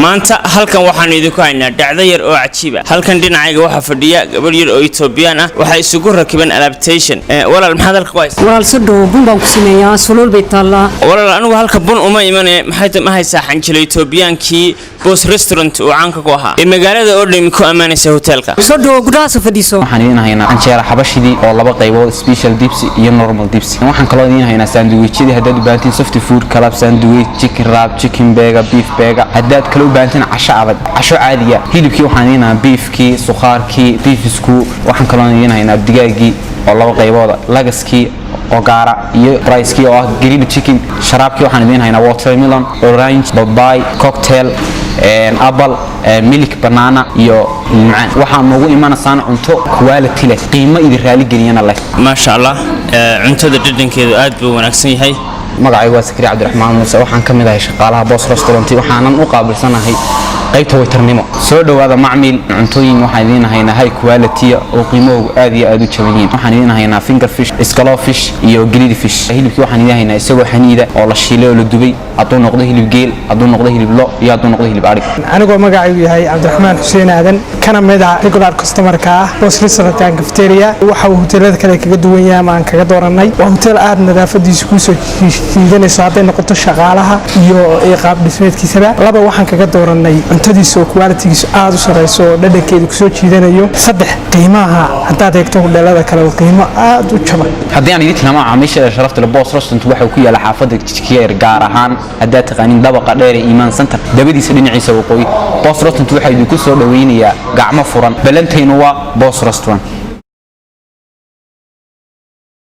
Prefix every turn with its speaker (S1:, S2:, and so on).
S1: maanta halkan waxaan idinku haynaa dhacdo yar oo cajiib ah. halkan dhinacayga waxa fadhiya gabadh yar oo Ethiopian ah waxa isugu rakiban adaptation. walaal maxaad halka ku haysaa?
S2: walaal sidoo bun baan ku sameeyaa sulul bay taala.
S1: walaal anigu halka bun uma imanay maxay ma haysaa xanjilo Ethiopiankii boss restaurant oo caanka ku ahaa magaalada oo dhan ku amaanaysa hotelka.
S2: sidoo gudaha fadhiiso
S3: waxaan idin haynaa anjeera xabashidii oo laba qaybood special dips iyo normal dips. waxaan kaloo idin haynaa sandwichidii haddaad u baahantiin soft food kalaab sandwich chicken wrap chicken burger beef burger haddaad kala u baahantiin casho adag casho caadiga hilibkii waxaan idin haynaa beefkii sukhaarkii beefisku waxaan kaloo idin haynaa digaagii oo laba qaybood lagaskii oo gaara iyo rice-kii oo ah grilled chicken sharaabkii waxaan idin haynaa watermelon orange papaya cocktail apple milk banana iyo macaan waxaan noogu imanaysan cunto quality leh qiimo idin raali geliyana leh
S1: ma sha Allah cuntada dhadhankeedu aad buu wanaagsan yahay.
S3: magacaygu waa Sakri Cabdiraxmaan Muuse waxaan ka mid ahay shaqaalaha boss restaurant waxaanan u qaabilsanahay qaybta waiternimo. soo dhawaada macmiil cuntooyin waxaan idin haynaa high quality oo qiimahoodu aad iyo aad u jaban yihiin. waxaan idin haynaa finger fish scallop fish iyo grilled fish. hilibkii waxaan idin haynaa isagoo xaniida oo la shiilay oo la dubay hadduu noqdo hilib geel hadduu noqdo hilib lo iyo hadduu noqdo hilib arig.
S4: anigoo magacaygu yahay Cabdiraxmaan Xuseen Aadan kana mid ah regular customer ka ah boss restaurant and cafeteria. waxa uu hoteelada kale kaga duwan yahay ama aan kaga dooranay waa hotel aad nadaafadiisu ku soo jiidanayso hadday noqoto shaqaalaha iyo qaab dhismeedkiisaba. laba waxaan kaga dooranay cuntadiisa oo quality-giisu aad u sareyso oo dhadhankeedu ku soo jiidanayo. saddex qiimaha haddaad eegto hoteelada kale oo qiimo aad u jaban.
S3: haddii aan idin tilmaamo macaamiisha sharafta leh boss restaurant waxa uu ku yaala xaafadda Jikiyar gaar ahaan haddaad taqaanin dabaqa dheer ee Iman Center dabadiisa dhinaciisa waqooyi. boss restaurant waxa idinku soo dhaweynayaa gacmo furan balantayna waa boss restaurant.